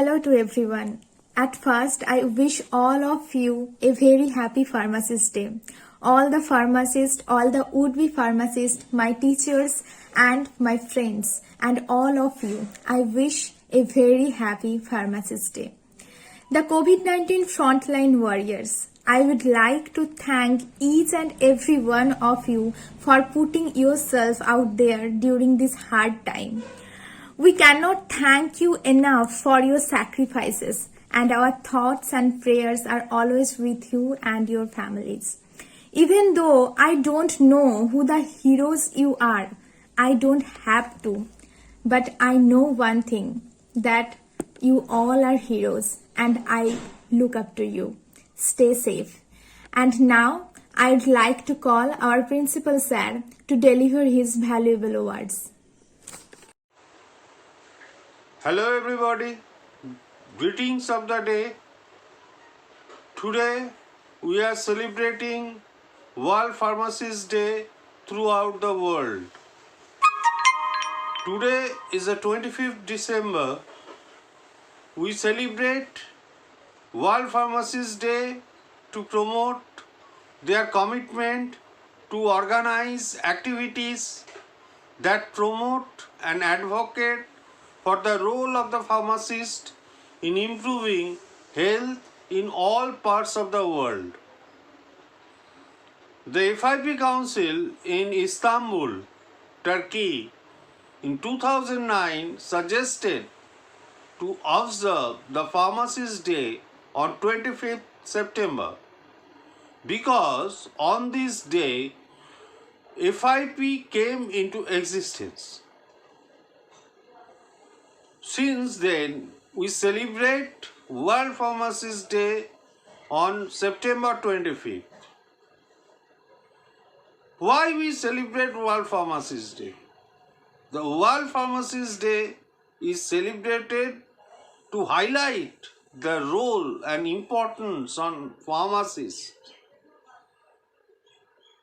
Hello to everyone. At first, I wish all of you a very happy Pharmacist Day. All the pharmacists, all the would-be pharmacists, my teachers and my friends and all of you, I wish a very happy Pharmacist Day. The COVID-19 frontline warriors, I would like to thank each and every one of you for putting yourself out there during this hard time. We cannot thank you enough for your sacrifices, and our thoughts and prayers are always with you and your families. Even though I don't know who the heroes you are, I don't have to, but I know one thing, that you all are heroes and I look up to you. Stay safe. And now I'd like to call our principal sir to deliver his valuable words. Hello everybody, greetings of the day. Today we are celebrating World Pharmacist Day throughout the world. Today is the 25th December. We celebrate World Pharmacist Day to promote their commitment to organize activities that promote and advocate for the role of the pharmacist in improving health in all parts of the world. The FIP Council in Istanbul, Turkey, in 2009 suggested to observe the Pharmacist Day on 25th September because on this day FIP came into existence. Since then, we celebrate World Pharmacist Day on September 25th. Why we celebrate World Pharmacist Day? The World Pharmacist Day is celebrated to highlight the role and importance on pharmacists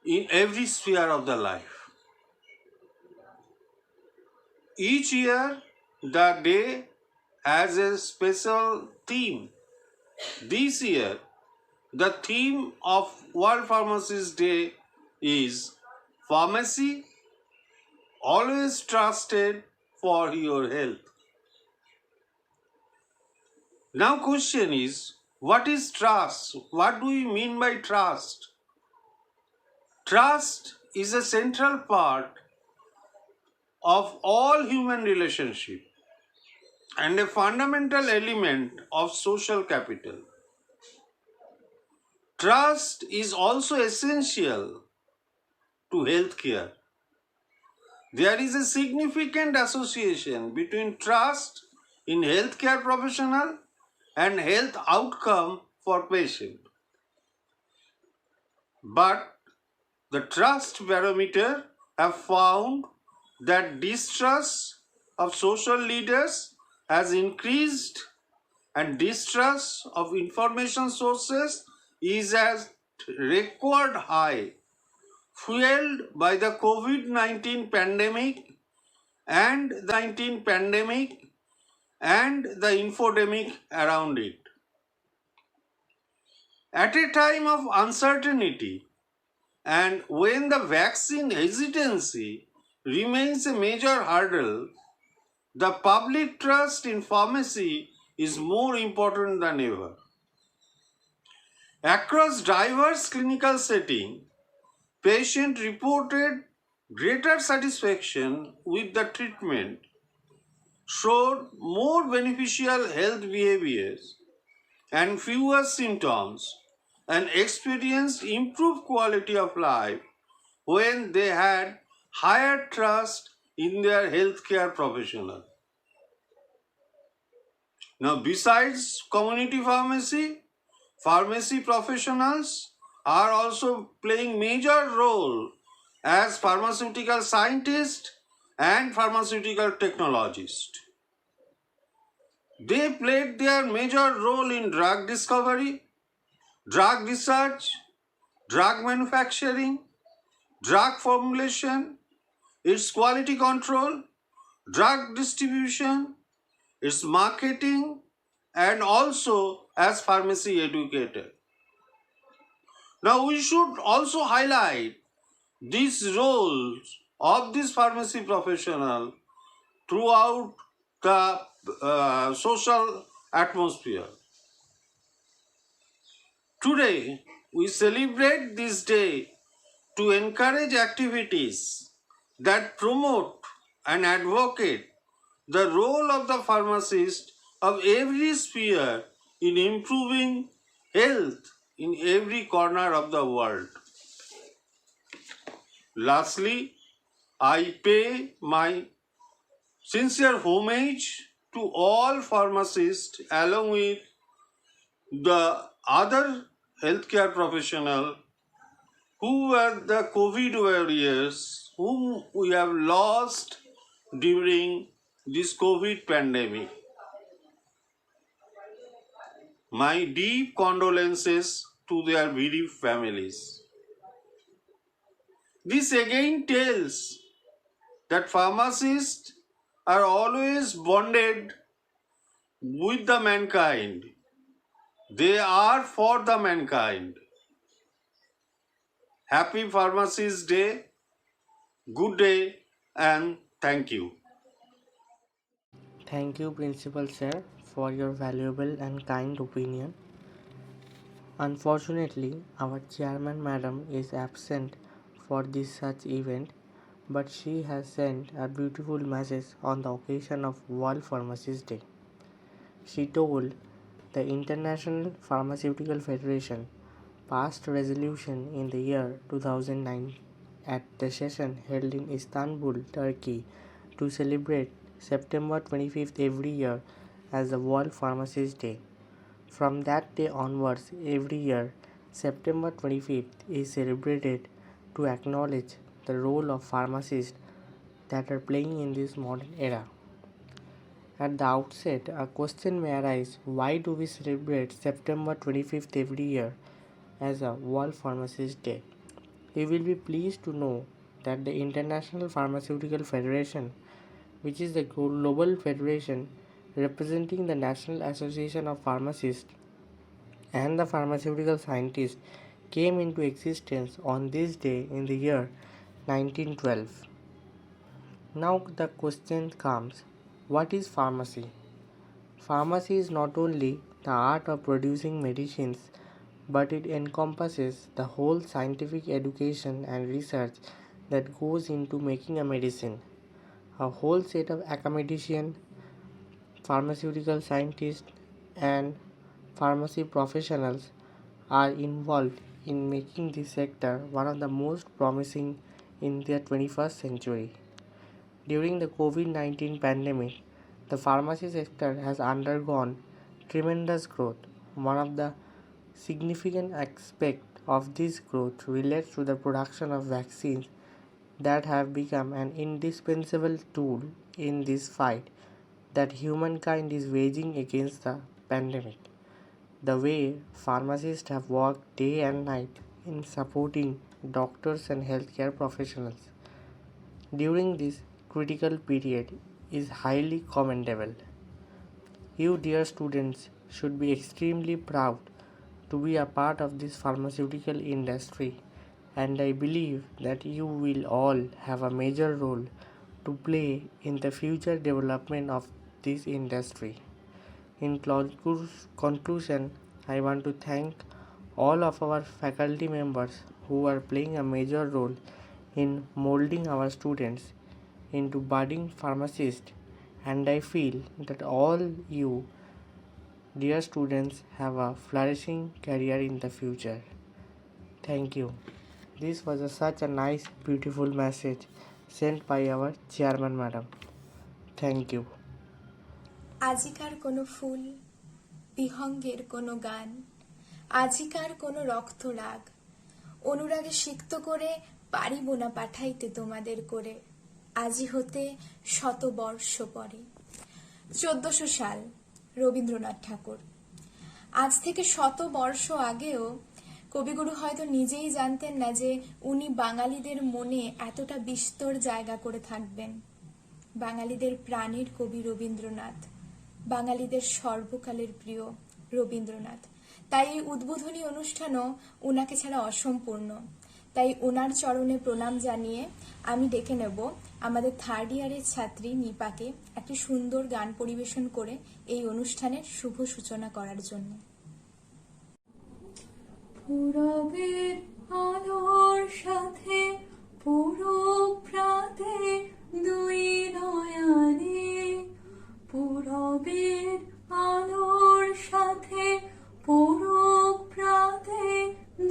in every sphere of the life. Each year, the day has a special theme. This year, the theme of World Pharmacist Day is Pharmacy, always trusted for your health. Now question is, what is trust? What do we mean by trust? Trust is a central part of all human relationships and a fundamental element of social capital. Trust is also essential to healthcare. There is a significant association between trust in healthcare professional and health outcome for patient. But the trust barometer have found that distrust of social leaders has increased and distrust of information sources is at record high, fueled by the COVID-19 pandemic and the infodemic around it. At a time of uncertainty and when the vaccine hesitancy remains a major hurdle, the public trust in pharmacy is more important than ever. Across diverse clinical settings, patients reported greater satisfaction with the treatment, showed more beneficial health behaviors and fewer symptoms, and experienced improved quality of life when they had higher trust in their healthcare professional. Now, besides community pharmacy, pharmacy professionals are also playing major role as pharmaceutical scientists and pharmaceutical technologists. They played their major role in drug discovery, drug research, drug manufacturing, drug formulation, its quality control, drug distribution, its marketing, and also as pharmacy educator. Now we should also highlight these roles of this pharmacy professional throughout the social atmosphere. Today, we celebrate this day to encourage activities that promote and advocate the role of the pharmacist of every sphere in improving health in every corner of the world. Lastly, I pay my sincere homage to all pharmacists along with the other healthcare professionals who were the COVID warriors whom we have lost during this COVID pandemic. My deep condolences to their bereaved families. This again tells that pharmacists are always bonded with the mankind. They are for the mankind. Happy Pharmacist Day, good day, and thank you. Thank you, Principal Sir, for your valuable and kind opinion. Unfortunately, our Chairman Madam is absent for this such event, but she has sent a beautiful message on the occasion of World Pharmacist Day. She told the International Pharmaceutical Federation passed resolution in the year 2009 at the session held in Istanbul, Turkey, to celebrate September 25th every year as the World Pharmacist Day. From that day onwards, every year, September 25th is celebrated to acknowledge the role of pharmacists that are playing in this modern era. At the outset, a question may arise: why do we celebrate September 25th every year as a World Pharmacist Day? You will be pleased to know that the International Pharmaceutical Federation, which is the global federation representing the National Association of Pharmacists and the pharmaceutical scientists, came into existence on this day in the year 1912. Now the question comes: what is pharmacy? Pharmacy is not only the art of producing medicines, but it encompasses the whole scientific education and research that goes into making a medicine. A whole set of academicians, pharmaceutical scientists, and pharmacy professionals are involved in making this sector one of the most promising in the 21st century. During the COVID-19 pandemic, the pharmacy sector has undergone tremendous growth. One of the significant aspects of this growth relates to the production of vaccines that have become an indispensable tool in this fight that humankind is waging against the pandemic. The way pharmacists have worked day and night in supporting doctors and healthcare professionals during this critical period is highly commendable. You, dear students, should be extremely proud to be a part of this pharmaceutical industry, and I believe that you will all have a major role to play in the future development of this industry. In conclusion, I want to thank all of our faculty members who are playing a major role in molding our students into budding pharmacists, and I feel that all you, dear students, have a flourishing career in the future. Thank you. This was such a nice, beautiful message sent by our chairman madam. Thank you. আজিকার কোনো ফুল, বিহঙ্গের কোনো গান, আজিকার কোনো রক্তরাগ, অনুরাগে সিক্ত করে পারিব না পাঠাইতে তোমাদের করে, আজি হতে 100 বর্ষ পরে। 1400 সাল, রবীন্দ্রনাথ ঠাকুর। আজ থেকে 100 বর্ষ আগেও কবিগুরু হয়তো নিজেই জানতেন না যে উনি বাঙালিদের মনে এতটা বিস্তর জায়গা করে থাকবেন। বাঙালিদের প্রাণের কবি রবীন্দ্রনাথ বাঙালিদের সর্বকালের প্রিয় রবীন্দ্রনাথ। তাই এই উদ্বোধনী অনুষ্ঠানও ওনাকে ছাড়া অসম্পূর্ণ। তাই ওনার চরণে প্রণাম জানিয়ে আমি ডেকে নেব আমাদের থার্ড ইয়ারের ছাত্রী নিপাকে একটি সুন্দর গান পরিবেশন করে এই অনুষ্ঠানের শুভ সূচনা করার জন্য। পূরবের আলোর সাথে পূরব প্রাতে দুই নয়নে, পূরবের আলোর সাথে পূরব প্রাতে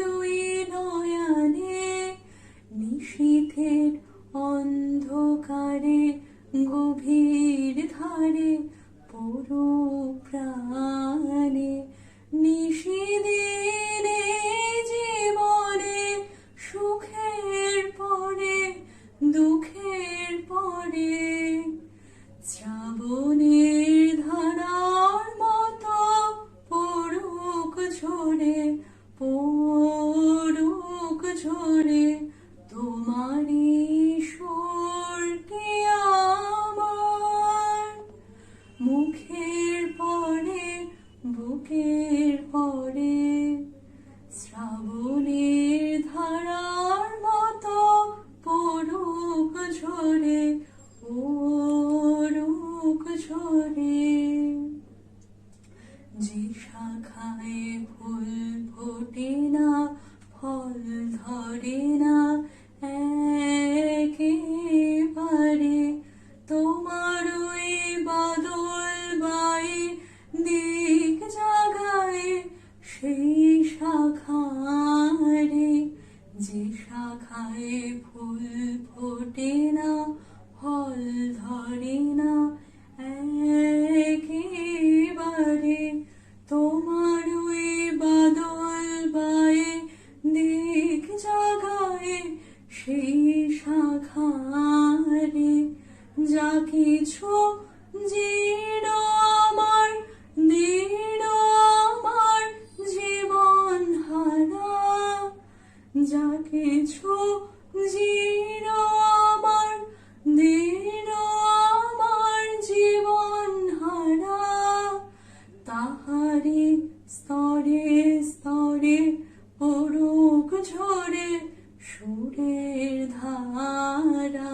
দুই নয়নে, নিশীথের অন্ধকারে গভীর ধারে পূরব প্রাণে, নিশিদিনে জীবনে সুখের পরে দুঃখের পরে, শ্রাবণের ধারার মতো পড়ুক ঝরে পড়ুক ঝরে তোমারই সুরটি আমার, মুখের পরে বুকের পরে, শ্রাবণের ধারার মতো পড়ুক ঝরে পড়ুক ঝরে। যে শাখায় ফুল ফোটে না ফল ধরে না একেবারে, তোমার ওই বাদল বায়ে দিক জাগায় সেই শাখারে, যে শাখায় ফুল ফোটে না ফল ধরে না একেবারে, তোমার ওই বাদল বায়ে দিক জাগায় সেই শাখারে, যা কিছু জীর্ণ আমার দীর্ণ আমার জীবন হারা, যা কিছু জীর্ণ আমার দীর্ণ আমার জীবন হারা, তাহারি স্তরে স্তরে পড়ুক ঝরে সুরের ধারা,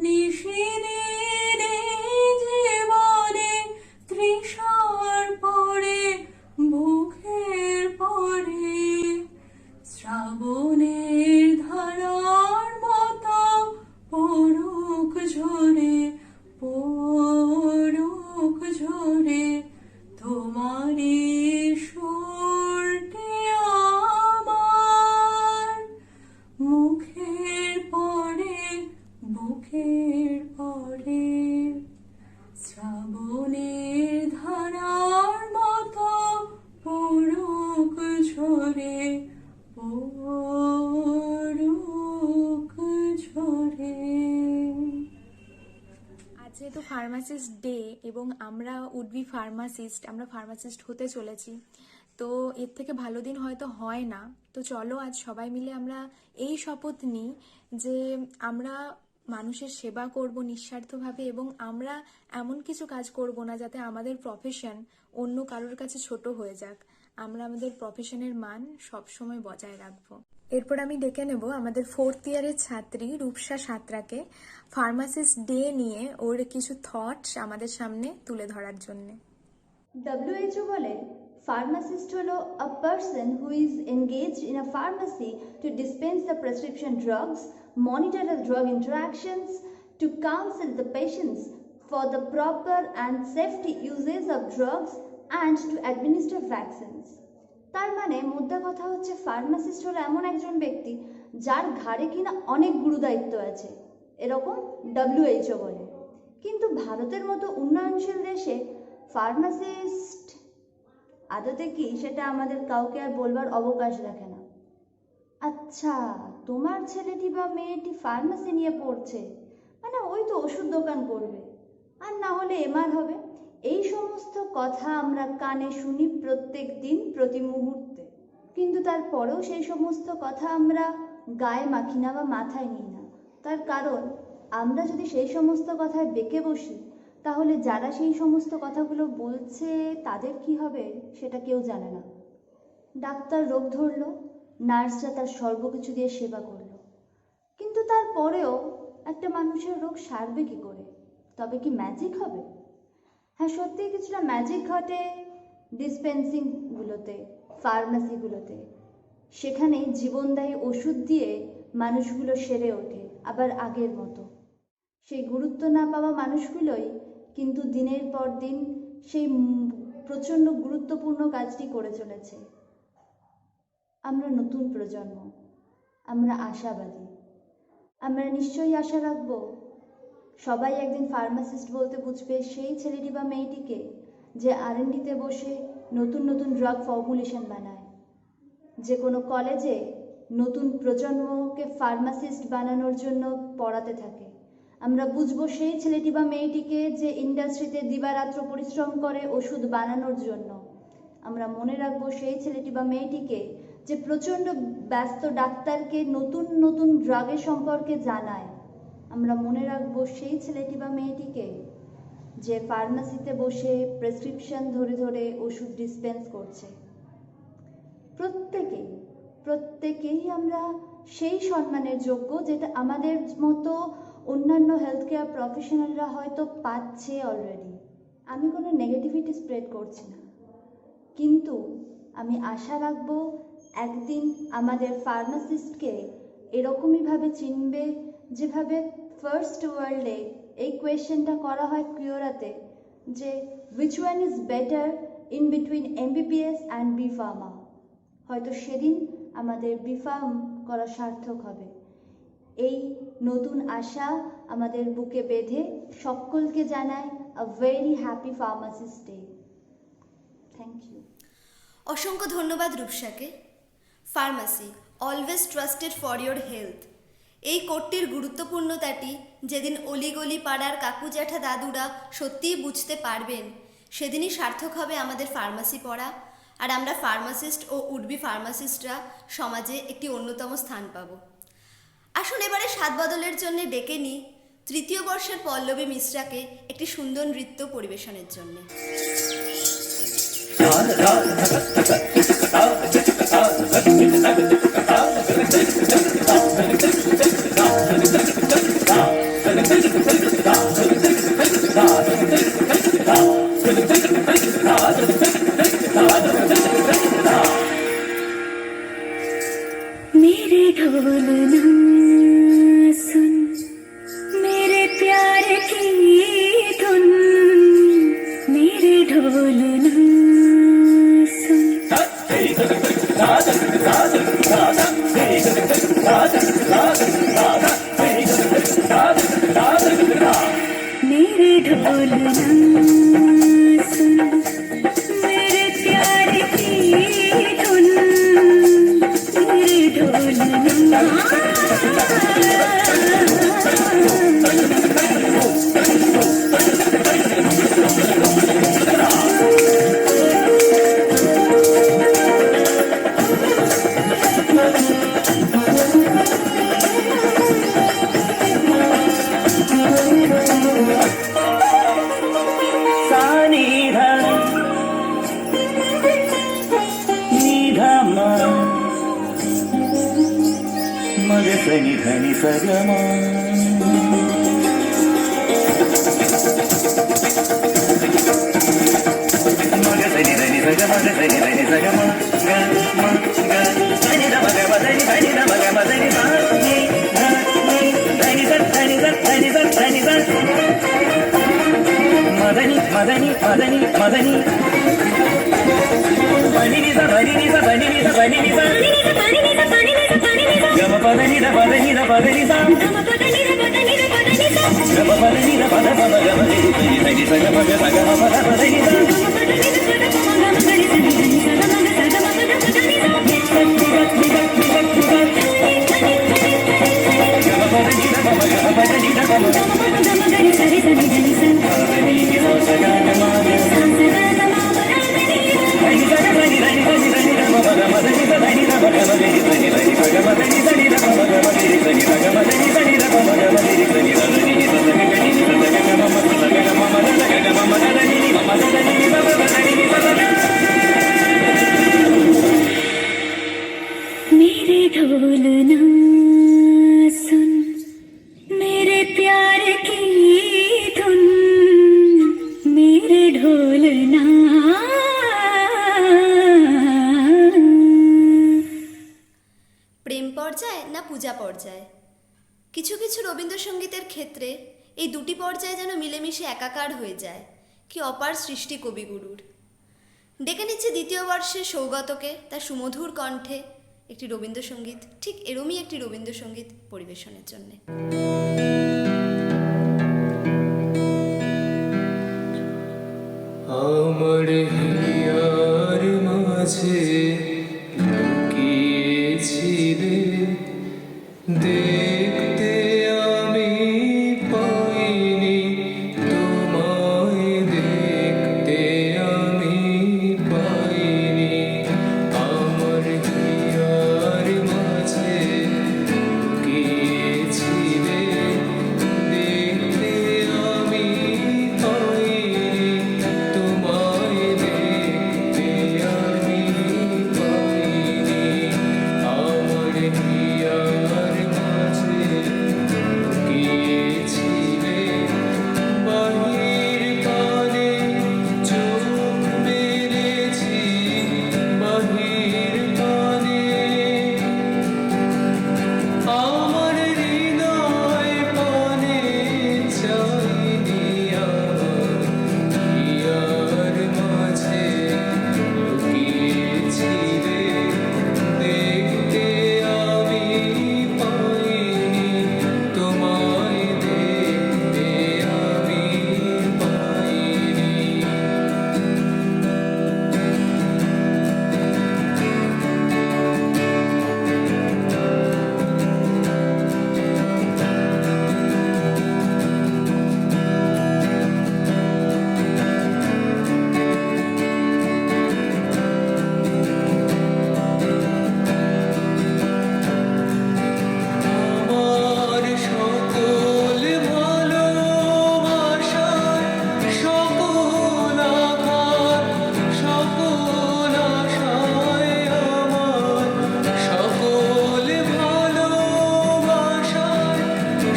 নিশিদিনে জীবনে তৃষার পরে বুকের পরে, শ্রাবণের ধারার মতো পড়ুক ঝরে পড়ুক ঝরে তোমারই সুরটি আমার, মুখের পরে বুকের পরে, শ্রাবণের ধারার মতো পড়ুক ঝরে পড়ুক ঝরে। আজ যেহেতু ফার্মাসিস্ট ডে এবং আমরা উড বি ফার্মাসিস্ট, আমরা ফার্মাসিস্ট হতে চলেছি, তো এর থেকে ভালো দিন হয়তো হয় না। তো চলো আজ সবাই মিলে আমরা এই শপথ নিই যে আমরা মানুষের সেবা করব নিঃস্বার্থভাবে এবং আমরা এমন কিছু কাজ করব না যাতে আমাদের প্রফেশন অন্য কারোর কাছে ছোট হয়ে যাক। আমরা আমাদের প্রফেশনের মান সবসময় বজায় রাখবো। এরপর আমি ডেকে নেব আমাদের ফোর্থ ইয়ারের ছাত্রী রূপসা সাঁতরাকে ফার্মাসিস্ট ডে নিয়ে ওর কিছু থটস আমাদের সামনে তুলে ধরার জন্য। WHO বলে pharmacist হলো a person who is engaged in a pharmacy to dispense the prescription drugs, monitor the drug interactions, to counsel the patients for the proper and safety usage of drugs and to administer vaccines. তার মানে মোদ্দা কথা হচ্ছে pharmacist হলো এমন একজন ব্যক্তি যার ঘাড়ে কিনা অনেক গুরু দায়িত্ব আছে, এরকম WHO বলে। কিন্তু ভারতের মতো উন্নয়নশীল দেশে ফার্মাসিস্ট আদতে কি সেটা আমাদের কাউকে আর বলবার অবকাশ রাখে না। আচ্ছা, তোমার ছেলেটি বা মেয়েটি ফার্মাসি নিয়ে পড়ছে মানে ওই তো ওষুধ দোকান করবে, আর না হলে এমআর হবে। এই সমস্ত কথা আমরা কানে শুনি প্রত্যেক দিন প্রতি মুহূর্তে, কিন্তু তারপরেও সেই সমস্ত কথা আমরা গায়ে মাখি না বা মাথায় নিই না। তার কারণ আমরা যদি সেই সমস্ত কথায় বেঁকে বসি তাহলে যারা সেই সমস্ত কথাগুলো বলছে তাদের কি হবে সেটা কেউ জানে না। ডাক্তার রোগ ধরলো, নার্সরা তার সর্বকিছু দিয়ে সেবা করলো, কিন্তু তারপরেও একটা মানুষের রোগ সারবে কি করে? তবে কি ম্যাজিক হবে? হ্যাঁ, সত্যিই কিছুটা ম্যাজিক ঘটে ডিসপেন্সিংগুলোতে, ফার্মাসিগুলোতে। সেখানে জীবনদায়ী ওষুধ দিয়ে মানুষগুলো সেরে ওঠে আবার আগের মতো। সেই গুরুত্ব না পাওয়া মানুষগুলোই কিন্তু দিনের পর দিন সেই প্রচণ্ড গুরুত্বপূর্ণ কাজটি করে চলেছে। আমরা নতুন প্রজন্ম, আমরা আশাবাদী। আমরা নিশ্চয়ই আশা রাখব সবাই একদিন ফার্মাসিস্ট বলতে বুঝবে সেই ছেলেটি বা মেয়েটিকে যে R&Dতে বসে নতুন নতুন ড্রাগ ফর্মুলেশন বানায়, যে কোনো কলেজে নতুন প্রজন্মকে ফার্মাসিস্ট বানানোর জন্য পড়াতে থাকে। আমরা বুঝবো সেই ছেলেটি বা মেয়েটিকে যে ইন্ডাস্ট্রিতে দিবারাত্র পরিশ্রম করে ওষুধ বানানোর জন্য। আমরা মনে রাখবো সেই ছেলেটি বা মেয়েটিকে যে প্রচণ্ড ব্যস্ত ডাক্তারকে নতুন নতুন ড্রাগের সম্পর্কে জানায়। আমরা মনে রাখবো সেই ছেলেটি বা মেয়েটিকে যে ফার্মাসিতে বসে প্রেসক্রিপশন ধরে ধরে ওষুধ ডিসপেন্স করছে। প্রত্যেকেই আমরা সেই সম্মানের যোগ্য যেটা আমাদের মতো অন্যান্য হেলথ কেয়ার প্রফেশনালরা হয়তো পাচ্ছে অলরেডি। আমি কোনো নেগেটিভিটি স্প্রেড করছি না, কিন্তু আমি আশা রাখবো একদিন আমাদের ফার্মাসিস্টকে এরকমইভাবে চিনবে যেভাবে ফার্স্ট ওয়ার্ল্ডে এই কোয়েশ্চেনটা করা হয় কিউরাতে, যে which one is better in between MBBS and B pharma. হয়তো সেদিন আমাদের বি ফার্ম করা সার্থক হবে। এই নতুন আশা আমাদের বুকে বেঁধে সকলকে জানায় a very happy pharmacist day. Thank you. অসংখ্য ধন্যবাদ রূপসাকে। Pharmacy always trusted for your health, এই কোডটির গুরুত্বপূর্ণতাটি যেদিন অলিগলি পাড়ার কাকু জ্যাঠা দাদুরা সত্যিই বুঝতে পারবেন, সেদিনই সার্থক হবে আমাদের ফার্মাসি পড়া, আর আমরা ফার্মাসিস্ট ও উডবি ফার্মাসিস্টরা সমাজে একটি অন্যতম স্থান পাব। আসুন এবারে স্বাদ বদলের জন্য ডেকে নিই তৃতীয় বর্ষের পল্লবী মিশ্রাকে একটি সুন্দর নৃত্য পরিবেশনের জন্য। मेरे ढोलना सुन, मेरे प्यार की धुन, मेरे ढोलना सुन। मेरे ढोलना सुन, मेरे प्यार की धुन, मेरे ढोलना। ధని ధని సగమా మగ ధని ధని సగమ ధని ధని సగమ గ మ గ ధని ద మగ ధని ధని ద మగ ధని ద ని ధని ద ధని ద ధని ద ధని ద మదని మదని మదని మదని బని ని ద బని ని ద బని ని ద బని ని ద గమ పదని ద పదని ద పదని ద గమ పదని ద పదని ద పదని ద గమ పదని ద పద పద గమ ని ధని ధని సగమ గ సగమ పద పదని ద గమ పదని ద పద పద గమ ధని ధని ధని సగమ గ సగమ పద పదని ద ని ధని ధని గమ పదని ద పద గమ పదని ద గమ గమ గమ ధని సరి ధని ధని స పదని ని ద సగమ గమ గ సగమ గమ ధని ధని ధని ధని ధని ధని గమ పద పదని ద ధని ద పద ధని ధని ధని సగమ ధని ధని ద గమ గమ ధని ధని సగమ ధని ధని ద గమ గమ ధని ధని ధని ధని ధని ధని గమ గమ ధని ధని ढोलना सुन, मेरे प्यार की धुन, मेरे ढोलना। প্রেম পর্যায় না পূজা পর্যায়? কিছু কিছু রবীন্দ্রসঙ্গীতের ক্ষেত্রে এই দুটি পর্যায়ে যেন মিলেমিশে একাকার হয়ে যায়। কি অপার সৃষ্টি কবিগুরুর। ডেকে নিচ্ছে দ্বিতীয় বর্ষে সৌগতকে তার সুমধুর কণ্ঠে একটি রবীন্দ্রসঙ্গীত, ঠিক এরমই একটি রবীন্দ্রসঙ্গীত পরিবেশনের জন্যে। আমার হিয়ার মাঝে লুকিয়েছিলে, দেখতে আমি পাইনি তোমায়, দেখতে আমি পাইনি। আমার হিয়ার মাঝে লুকিয়েছিলে, দেখতে আমি পাইনি তোমায়, দেখতে আমি পাইনি। আমার হিয়ার মাঝে লুকিয়েছিলে, বাহির পানে চোখ মেলেছি, বাহির পানে আমার হৃদয় পানে চাইনি। আমার হিয়ার মাঝে লুকিয়েছিলে, দেখতে আমি পাইনি তোমায়, দেখতে আমি পাইনি। আমার সকল ভালোবাসার, সকল আঘাত, সকল আশায়, আমার সকল ভালোবাসার,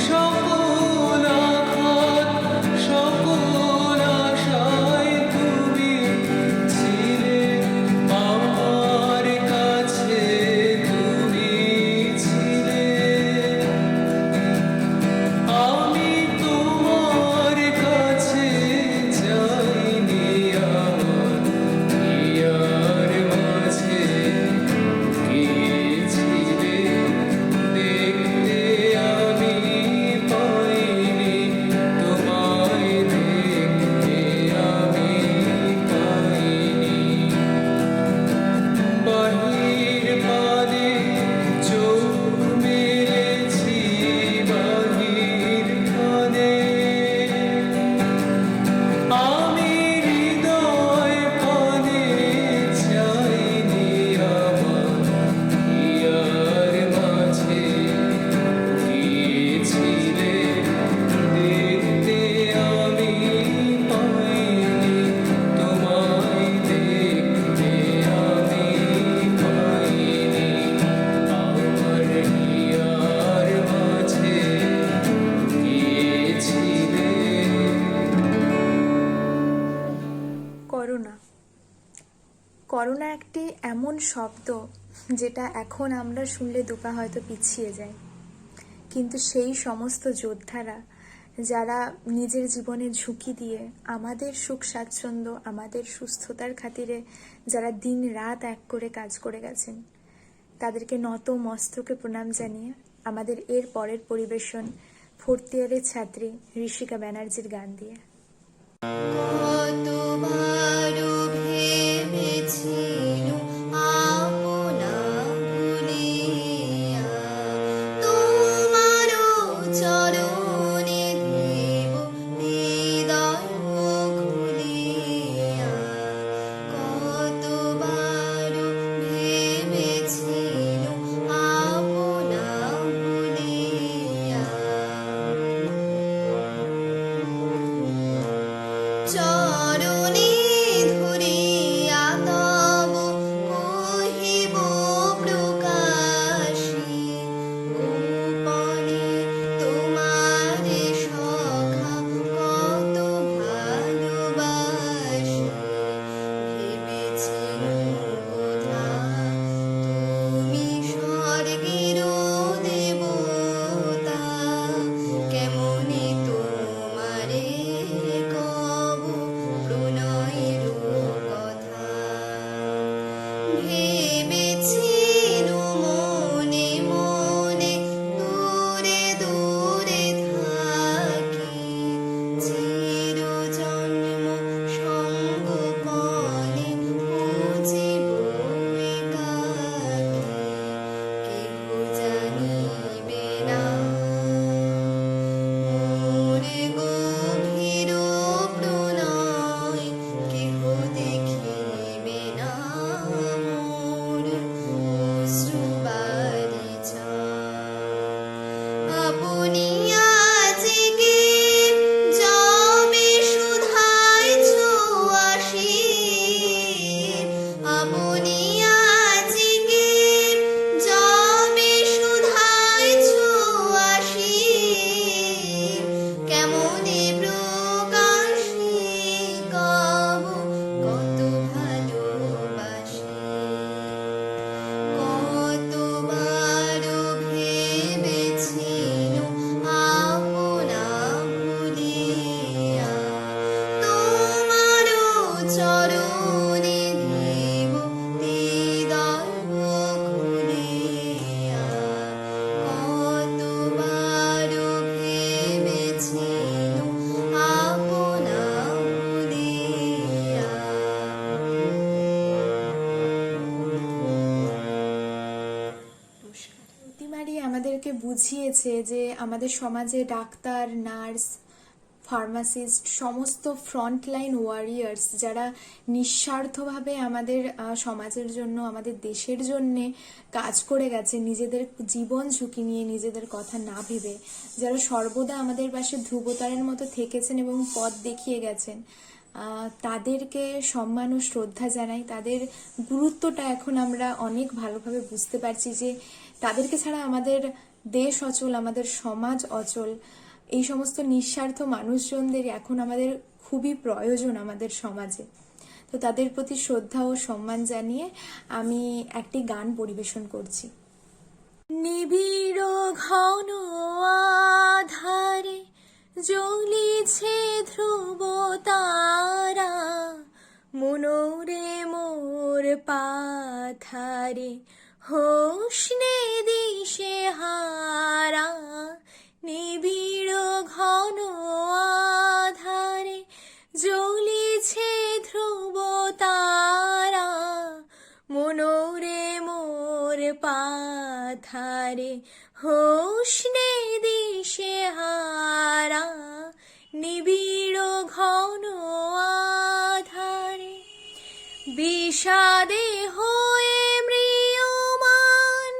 সকল আঘাত, সকল আশায় তুমি ছিলে আমার কাছে, তুমি ছিলে। আমি তোমার কাছে যাইনি, আমার হিয়ার মাঝে লুকিয়েছিলে, দেখতে আমি পাইনি তোমায়, দেখতে আমি পাইনি। বাহির পানে চোখ মেলেছি, বাহির পানে আমি হৃদয় পানে চাইনি। আমার হিয়ার মাঝে লুকিয়েছিলে, দেখতে আমি পাইনি তোমায়, দেখতে আমি পাইনি। আমার হিয়ার মাঝে লুকিয়েছিলে। করোনা। করোনা একটি এমন শব্দ যেটা এখন আমরা শুনলে দুপা হয়তো পিছিয়ে যাই, কিন্তু সেই সমস্ত যোদ্ধারা যারা নিজের জীবনে ঝুঁকি দিয়ে আমাদের সুখ স্বাচ্ছন্দ্য, আমাদের সুস্থতার খাতিরে যারা দিন রাত এক করে কাজ করে গেছেন, তাদেরকে নত মস্তকে প্রণাম জানিয়ে আমাদের এর পরের পরিবেশন ফোর্থ ইয়ারের ছাত্রী ঋষিকা ব্যানার্জির গান দিয়ে। কতবারও ভেবেছিলুম আপনা ভুলিয়া, তোমারও চরণে দেব হৃদয় খুলিয়া। কতবারও ভেবেছিলুম আপনা ভুলিয়া, চরণে ধরিয়া তব আমাদেরকে বুঝিয়েছে যে আমাদের সমাজে ডাক্তার, নার্স, ফার্মাসিস্ট, সমস্ত ফ্রন্টলাইন ওয়ারিয়ার্স যারা নিঃস্বার্থভাবে আমাদের সমাজের জন্য, আমাদের দেশের জন্যে কাজ করে গেছে, নিজেদের জীবন ঝুঁকি নিয়ে, নিজেদের কথা না ভেবে, যারা সর্বদা আমাদের পাশে ধ্রুবতারের মতো থেকেছেন এবং পথ দেখিয়ে গেছেন, তাদেরকে সম্মান ও শ্রদ্ধা জানাই। তাদের গুরুত্বটা এখন আমরা অনেক ভালোভাবে বুঝতে পারছি যে তাদেরকে ছাড়া আমাদের দেশ অচল, আমাদের সমাজ অচল। এই সমস্ত নিঃস্বার্থ মানুষজনদের এখন আমাদের খুবই প্রয়োজন আমাদের সমাজে। তো তাদের প্রতি শ্রদ্ধা ও সম্মান জানিয়ে আমি একটি গান পরিবেশন করছি। নিবিড় ঘন আধারে জ্বলিছে ধ্রুব তারা, মনোরে মোর পাথারে হোসনে দিশে হারা। নিবিড় ঘন আধারে জ্বলিছে ধ্রুব তারা, মনোরে মোর পাথারে হোসনে দিশে হারা। নিবিড় ঘন আধারে বিষাদে হয়ে ম্রিয়মান,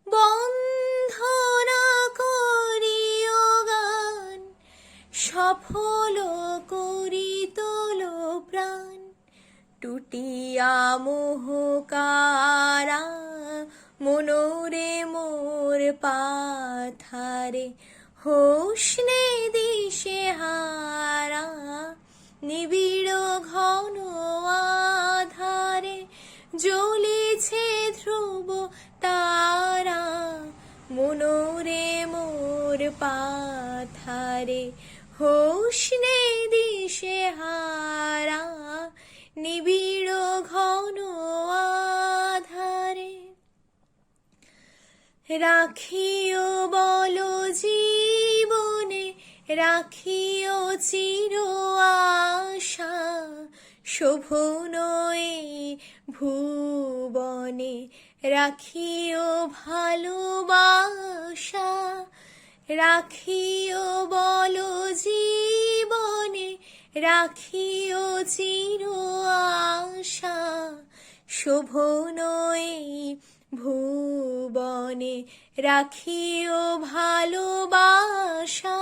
বন্ধনা করিও গান, সফল করি তোলো প্রাণ, টুটিয়া মোহকারা। মনোরে মোর পাথারে হোসনে দিশে হারা। নিবিড় ঘন আধারে জ্বলিছে ধ্রুব তারা, মনোরে মোর পাথারে হোসনে দিশে হারা। নিবিড় ঘন আধারে রাখিও বল জীবনে, রাখিও চির আশা, শোভন এই ভুবনে রাখিও ভালোবাসা। রাখিও বল জীবনে, রাখিও চির আশা, শোভন এই ভুবনে রাখিও ভালোবাসা।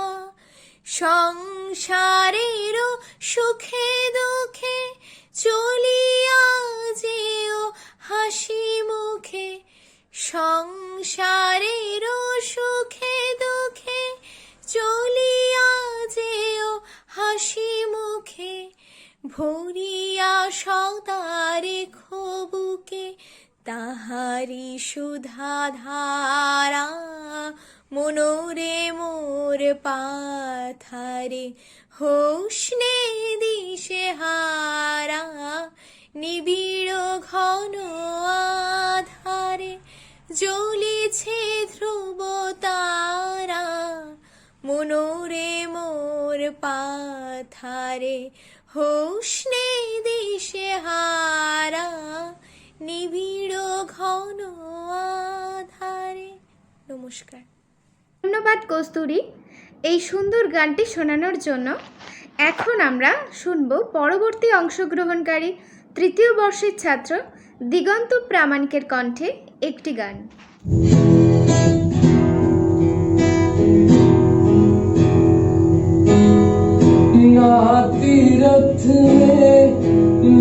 সংসারের সুখে দুঃখে চলিয়া যেও হাসি মুখে, সংসারের সুখে দুঃখে চলিয়া যেও হাসি মুখে, ভরিয়া সদারে খবুকে তাহারি সুধা ধারা। মনোরে মোর পাথারে হোসনে দিশে হারা। নিবিড় ঘন আধারে জ্বলিছে ধ্রুব তারা, মনোরে মোর পাথারে হোসনে দিশে হারা। নিবিড় ঘন আধারে। নমস্কার। ধন্যবাদ কস্তুরী এই সুন্দর গানটি শোনানোর জন্য। এখন আমরা শুনব পরবর্তী অংশগ্রহণকারী তৃতীয় বর্ষের ছাত্র দিগন্ত প্রামাণিকের কণ্ঠে একটি গান। ना तीरथ में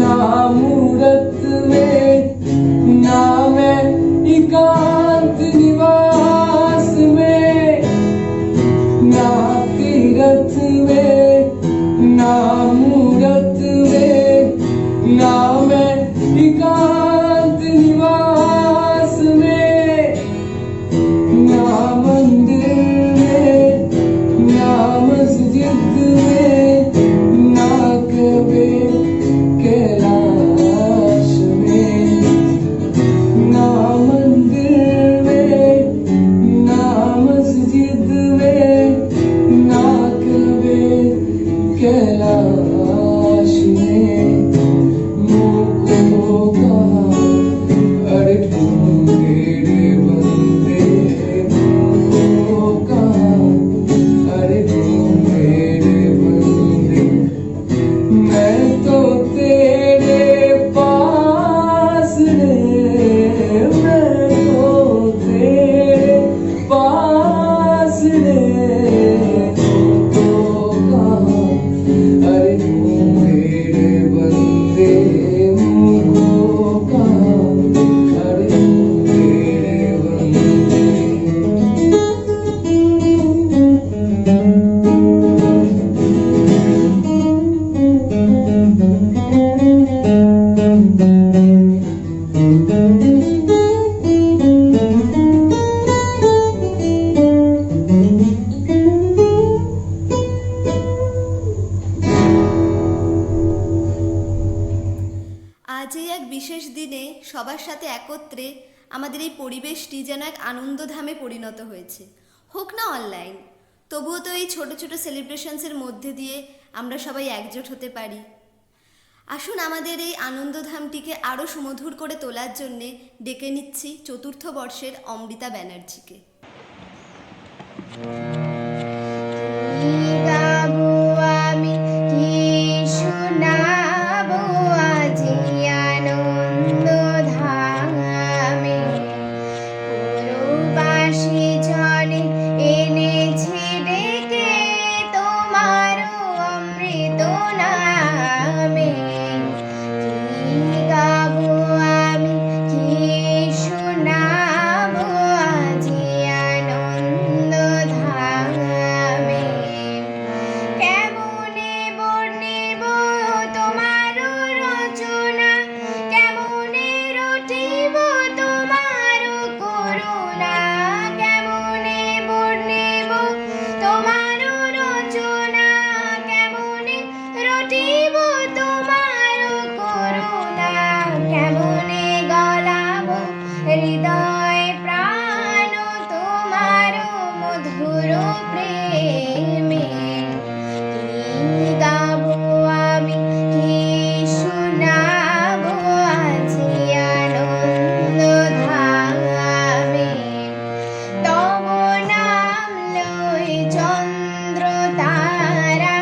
ना मूरत में ना मैं एकांत निवास में, ना तीरथ में ना मूरत में ना मैं एकांत निवास में, ना मंदिर में ना मस्जिद में ना कभी সাথে একত্রে আমাদের এই পরিবেশটি যেন এক আনন্দধামে পরিণত হয়েছে। হোক না অনলাইন, তবুও তো এই ছোট ছোট সেলিব্রেশনসের মধ্যে দিয়ে আমরা সবাই একজোট হতে পারি। আসুন আমাদের এই আনন্দধামটিকে আরও সুমধুর করে তোলার জন্যে ডেকে নিচ্ছি চতুর্থ বর্ষের অমৃতা ব্যানার্জিকে। গাবো আমি কি শোনাবো আজি আনন্দ ধামে, পুরবাসী জনে এনেছি ডেকে তোমার অমৃত নামে। কি গাবো আমি কি শোনাবো আজি আনন্দ ধামে, কেমনে বর্ণিব তোমার রচনা, কেমনে রটিব তোমার করুণা, কেমনে বর্ণিব তোমার রচনা, কেমনে রটিব তোমার করুণা, কেমনে গলাব হৃদয় প্রাণ তোমার মধুর প্রেমে। কি গাবো আমি কি শোনাবো আজি আনন্দ ধামে, তব নাম লই চন্দ্র তারা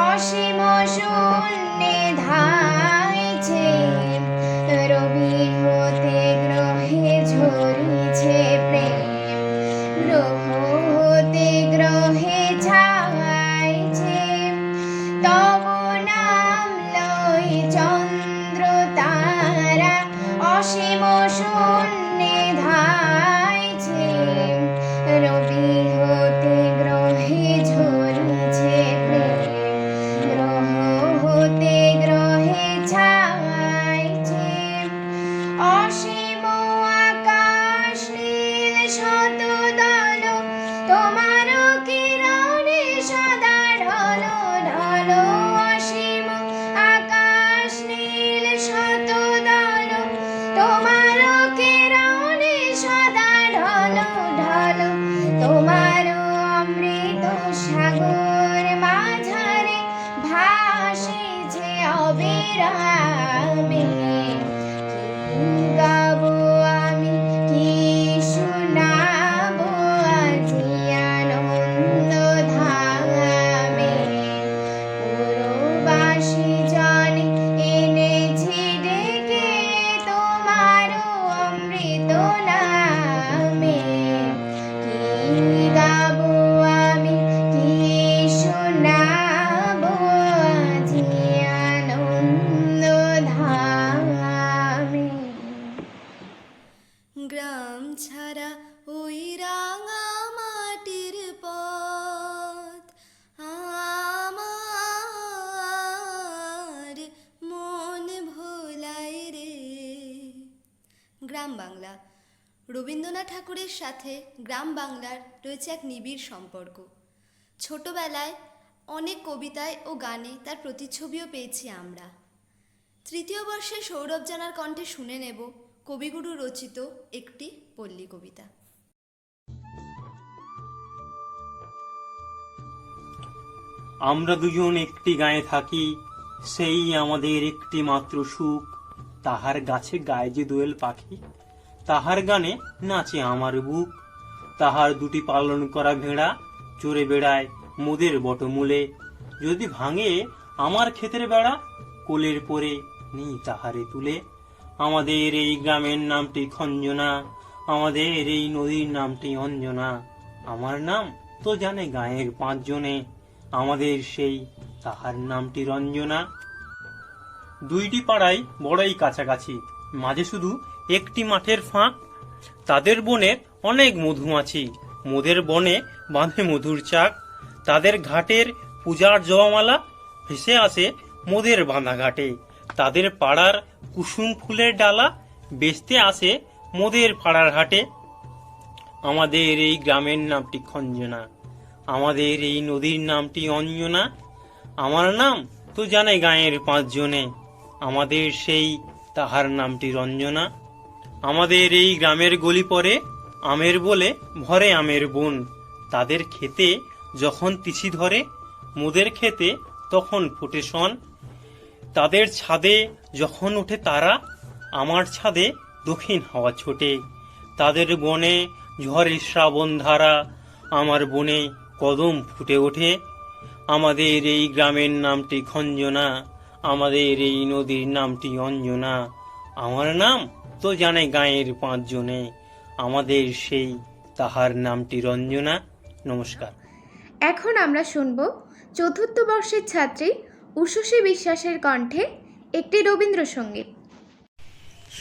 অসীম শূন্যে ধাইছে, রবি হতে গ্রহে ঝরিছে প্রেম, গ্রহ হতে গ্রহে ছাইছে। তব নাম লই চন্দ্র তারা অসীম শূন্যে ধাইছে, রবি হতে গ্রহে ঝরিছে প্রেম, গ্রহ হতে গ্রহে ছাইছে। অসীম আকাশ নীল শত দল তোমার কিরণে সদা ঢল ঢল, অসীম আকাশ নীল শত দল তোমার কিরণে সদা ঢল ঢল, তোমার অমৃত সাগর মাঝারে ভাসিছে অবিরামে। কি গাবো আমি কি শোনাবো আজি আনন্দ ধামে, পুরবাসী জনে এনেছি ডেকে তোমার অমৃত নামে। কি গাবো আমি কি শোনাবো আজি আনন্দ ধামে। গ্রাম ছাড়া ওই রাঙা মাটির পথ আমার মন ভোলায় রে। গ্রাম বাংলা, রবীন্দ্রনাথ ঠাকুরের সাথে গ্রাম বাংলার রয়েছে এক নিবিড় সম্পর্ক। ছোটবেলায় অনেক কবিতায় ও গানে তার প্রতিচ্ছবিও পেয়েছি আমরা। তৃতীয় বর্ষে সৌরভ জানার কণ্ঠে শুনে নেব কবিগুরু রচিত একটি পল্লী কবিতা। আমরা দুজন একটি গায়ে থাকি, সেই আমাদের একটি মাত্র সুখ, তাহার গাছে গায়ে যে দোয়েল পাখি, তাহার গানে নাচে আমার বুক, তাহার দুটি পালন করা ভেড়া চড়ে বেড়ায় মোদের বটমূলে, যদি ভাঙে আমার ক্ষেতের বেড়া কোলের পরে নেই তাহারে তুলে। আমাদের এই গ্রামের নামটি খঞ্জনা, আমাদের এই নদীর নামটি অঞ্জনা, আমার নাম তো জানে গাঁয়ের 5 জনে, আমাদের সেই তাহার নামটি রঞ্জনা। দুইটি পাড়াই বড়ই কাছাকাছি, মাঝে শুধু একটি মাঠের ফাঁক, তাদের বনে অনেক মধুমাছি, মোদের বনে বাঁধে মধুর চাক, তাদের ঘাটের পূজার জবামালা ভেসে আসে মোদের বাঁধা ঘাটে, তাদের পাড়ার কুসুম ফুলের ডালা বেচতে আসে মোদের পাড়ার হাটে। আমাদের এই গ্রামের নামটি খঞ্জনা, আমাদের এই নদীর নামটি অঞ্জনা, আমার নাম তো জানে গাঁয়ের 5 জনে, আমাদের সেই তাহার নামটি রঞ্জনা। আমাদের এই গ্রামের গলি পরে আমের বলে ভরে আমের বন। তাদের খেতে যখন তিসি ধরে, মোদের খেতে তখন ফোটে শন। তাদের ছাদে যখন ওঠে তারা, আমার ছাদে দক্ষিণ হাওয়া ছোটে। তাদের বনে ঝড়ে শ্রাবণ ধারা, আমার বনে কদম ফুটে ওঠে। আমাদের এই গ্রামের নামটি খঞ্জনা, আমাদের এই নদীর নামটি অঞ্জনা। আমার নাম তো জানে গাঁয়ের 5 জনে, আমাদের সেই তাহার নামটি রঞ্জনা। নমস্কার। এখন আমরা শুনব চতুর্থ বর্ষের ছাত্রী উষসী বিশ্বাসের কণ্ঠে একটি রবীন্দ্রসঙ্গীত।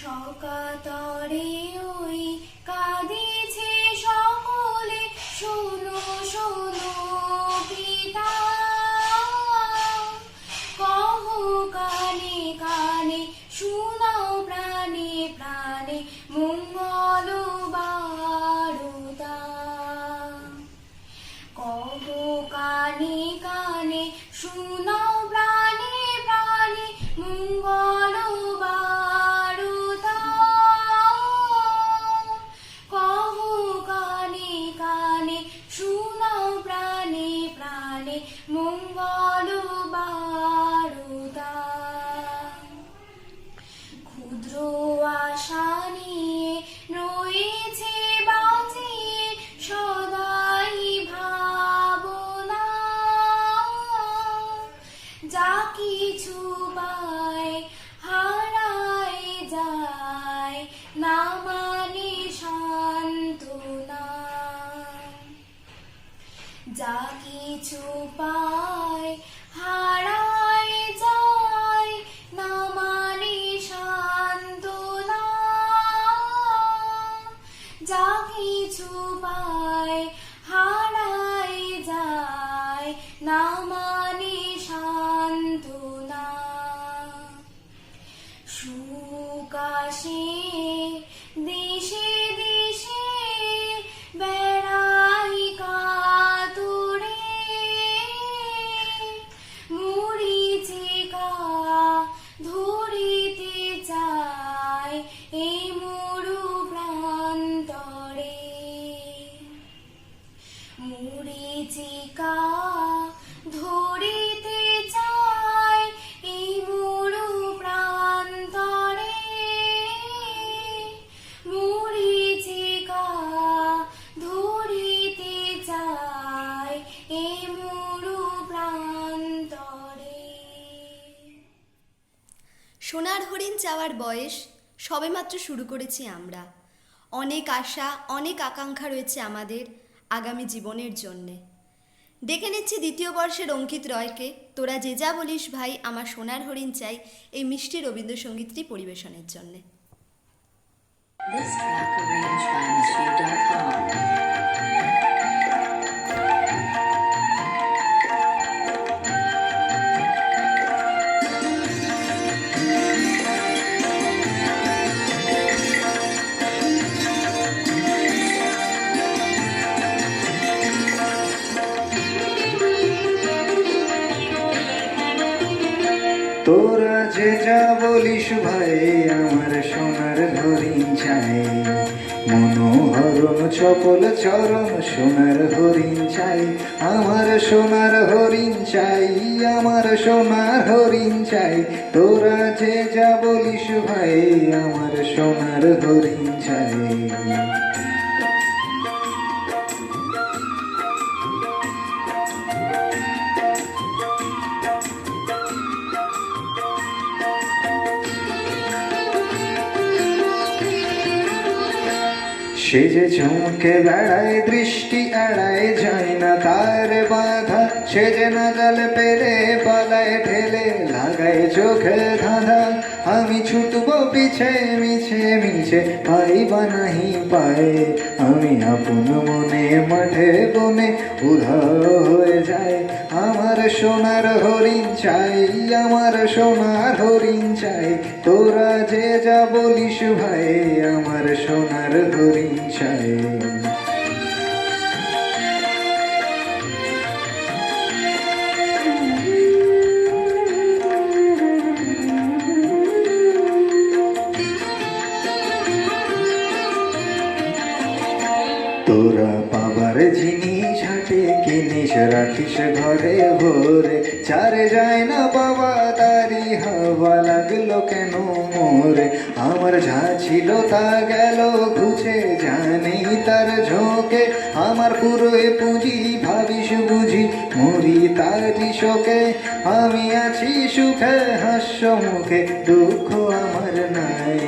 সকাতরে ওই কাঁদিছে সকলে, শোনো শোনো পিতা, কহ কানে কানে, শুনাও প্রাণে প্রাণে, মঙ্গল বারতা। কহ কানে কানে, শুনাও প্রাণে প্রাণে, মঙ্গল বারতা। কহ কানে কানে, শুনাও প্রাণে প্রাণে, মঙ্গল বারতা। ক্ষুদ্র আশা নিয়ে রয়েছে বাঁচিয়ে সদাই ভাবনা, যা কিছু পায় হারায় যায়, না মানে সান্ত্বনা। যা কিছু পায় হারায় যায়, না মানে সান্ত্বনা। যা কিছু পায় হারায় যায়, না মানে সান্ত্বনা। সুখ আসে দেশে দেশে, বেড়াই কাতরে, মরিচিকা ধরিতে চায় এই মরু প্রান্তরে। মরিচিকা ধরিতে চায় এই মরু প্রান্তরে। মরিচিকা ধরিতে চায় এই মরু প্রান্তরে। সোনার হরিণ চাওয়ার বয়স সবেমাত্র শুরু করেছি আমরা। অনেক আশা, অনেক আকাঙ্ক্ষা রয়েছে আমাদের আগামী জীবনের জন্যে। ডেকে নিচ্ছি 2য় বর্ষের অঙ্কিত রয়কে, তোরা যে যা বলিস ভাই আমার সোনার হরিণ চাই, এই মিষ্টি রবীন্দ্রসঙ্গীতটি পরিবেশনের জন্যে। This track arranged by Monsieur.com. তোরা যে যা বলিস ভাই আমার সোনার হরিণ চাই, মনোহরণ চপল চরণ সোনার হরিণ চাই, আমার সোনার হরিণ চাই, আমার সোনার হরিণ চাই। তোরা যে যা বলিস ভাই আমার সোনার হরিণ চাই। সে যে চমকে বেড়ায় দৃষ্টি এড়ায় যায় না তার বাধা, সে যে নাগাল পেলে পালায় ঠেলে লাগায় চোখে ধাঁধা। আমি ছুটবো পিছে মিছে মিছে পাইবা নাহি পায়, আমি আপন মনে মাঠে বনে উধাও হয়ে যায়। আমার সোনার হরিণ চাই, আমার সোনার হরিণ চাই। তোরা যে যা বলিস ভাই আমার সোনার হরিণ চাই। তোরা বাবার জিনিস হাটে কিনিস রাখিস ঘরে ভরে, চারে যায় না বাবা তারি হাওয়া লাগলো কেন মোরে। আমার যা ছিল তা গেল ঘুচে, জানি তার ঝোঁকে আমার পুরোই পুঁজি, ভাবিস বুঝি মরি তারি শোকে। আমি আছি সুখে হাস্য মুখে, দুঃখ আমার নাই।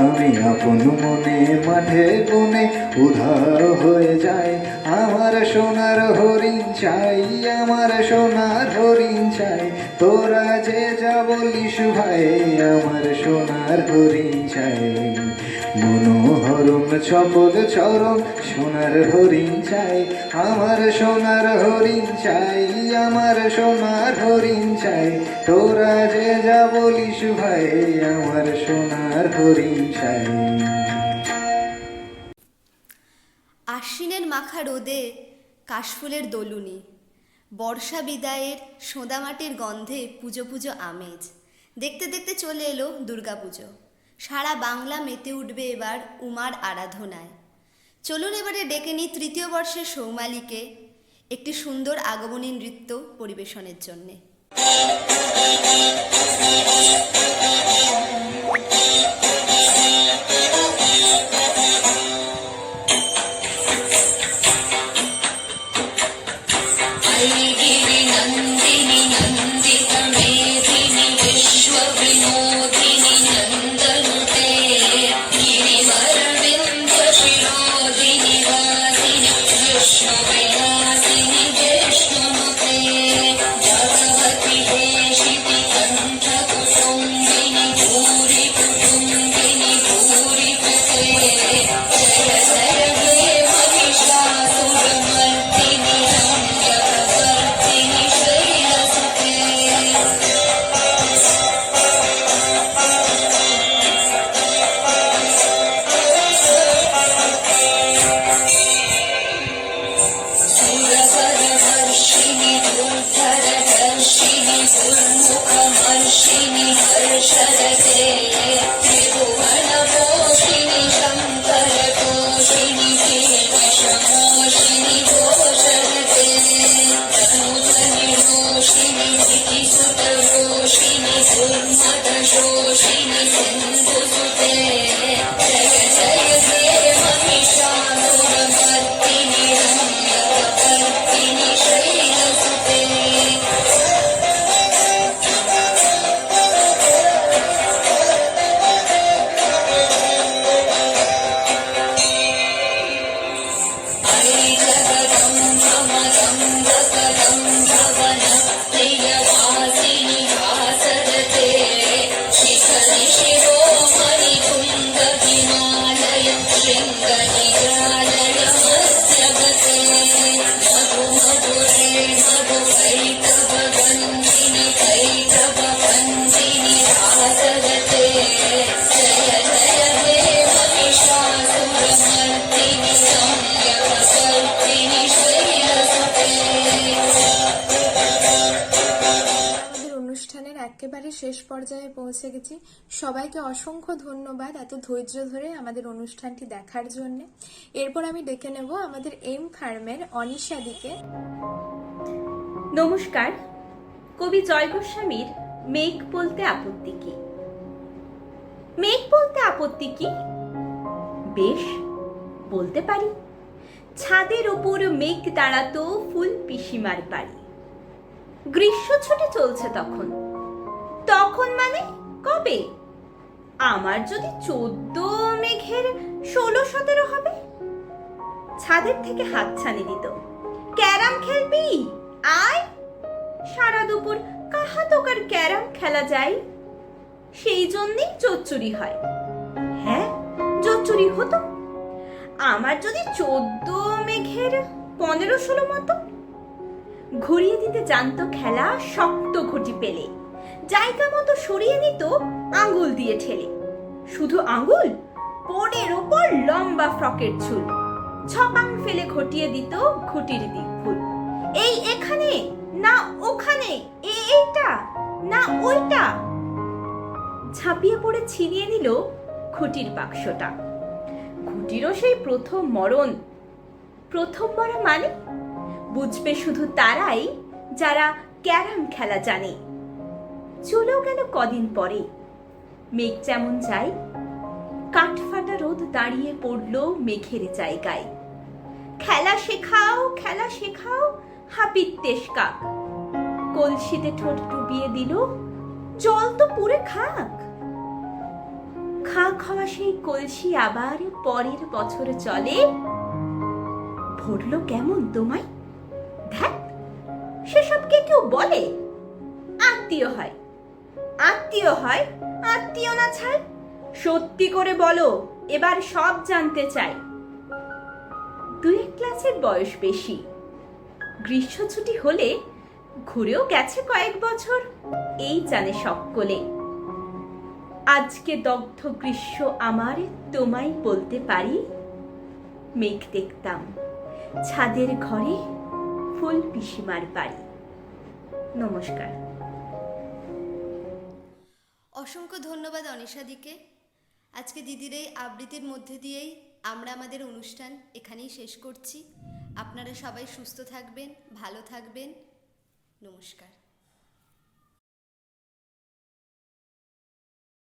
আমি আপন মনে মাঠে বনে উধাও হয়ে যায়। আমার সোনার হরিণ চাই, আমার সোনার হরিণ চাই। তোরা যে যা বলিস ভাই, আমার সোনার হরিণ চাই। মনোহরণ চপল চরণ সোনার হরিণ চাই। আমার সোনার হরিণ চাই, আমার সোনার হরিণ চাই। তোরা যে যা বলিস ভাই, আমার সোনার হরিণ চাই। আশ্বিনের মাখা রোদে কাশফুলের দোলুনি, বর্ষা বিদায়ের সোঁদামাটির গন্ধে পুজো পুজো আমেজ। দেখতে দেখতে চলে এলো দুর্গাপুজো। সারা বাংলা মেতে উঠবে এবার উমার আরাধনায়। চলুন এবারে ডেকে নিই তৃতীয় বর্ষের সৌমালিকে একটি সুন্দর আগমনী নৃত্য পরিবেশনের জন্যে। একেবারে শেষ পর্যায়ে পৌঁছে গেছি। সবাইকে অসংখ্য ধন্যবাদ এত ধৈর্য ধরে আমাদের অনুষ্ঠানটি দেখার জন্য। এরপর আমি ডেকে নেব আমাদের এম ফার্মের অনিশাদিকে। নমস্কার। কবি জয় গোস্বামীর মেঘ বলতে আপত্তি কি? মেঘ বলতে আপত্তি কি? বেশ, বলতে পারি। ছাদের ওপর মেঘ দাঁড়াতো ফুল পিসিমার বাড়ি। গ্রীষ্ম ছুটি চলছে তখন। তখন মানে কবে? আমার যদি 14 মেঘের 16-17 হবে। ছাদের থেকে হাতছানি দিত, ক্যারাম খেলবি আয়। সারা দুপুর কাহা তোকার ক্যারাম খেলা যায়। সেই জন্যই চোরচুরি হয়। হ্যাঁ, চোরচুরি হতো। আমার যদি 14 মেঘের 15-16 মতো। ঘুরিয়ে দিতে জানতো খেলা শক্ত ঘটি পেলে। জায়গা মতো সরিয়ে নিত আঙ্গুল দিয়ে ঠেলে। শুধু আঙ্গুল, বোর্ডের ওপর লম্বা ফ্রকের চুল। ছপাং ফেলে ঘটিয়ে দিত ঘুটির দিক ভুল। এই এখানে না ওখানে, এইটা না ওইটা। ঝাঁপিয়ে পড়ে ছিনিয়ে নিল ঘুটির বাক্সটা। ঘুটিরও সেই প্রথম মরণ। প্রথম মরা মানে বুঝবে শুধু তারাই যারা ক্যারাম খেলা জানে। চলেও গেল কদিন পরে, মেঘ যেমন যায়, কাঠফাটা রোদ দাঁড়িয়ে পড়ল মেঘের জায়গায়। খেলা শেখাও, খেলা শেখাও, হাপিত্তেশ কাক। কলসিতে ঠোঁট ডুবিয়ে দিল, জল তো পুরে খাক। খাক হওয়া সেই কলসি আবার পরের বছর চলে। ভরলো কেমন তোমায়? ধ্যাত, সেসবকে কেউ বলে? আত্মীয় হয়, আত্মীয় হয়, আত্মীয় না ছাই। সত্যি করে বলো, এবার সব জানতে চাই। 2-1 ক্লাসের বয়স বেশি, গ্রীষ্ম ছুটি হলে ঘুরেও গেছে কয়েক বছর, এই জানে সকলে। আজকে দগ্ধ গ্রীষ্ম আমার, তোমায় বলতে পারি। মেঘ দেখতাম ছাদের ঘরে, ফুল পিসিমার বাড়ি। নমস্কার। অসংখ্য ধন্যবাদ অনিশাদিকে। আজকে দিদির এই আবৃত্তির মধ্যে দিয়েই আমরা আমাদের অনুষ্ঠান এখানেই শেষ করছি। আপনারা সবাই সুস্থ থাকবেন, ভালো থাকবেন। নমস্কার।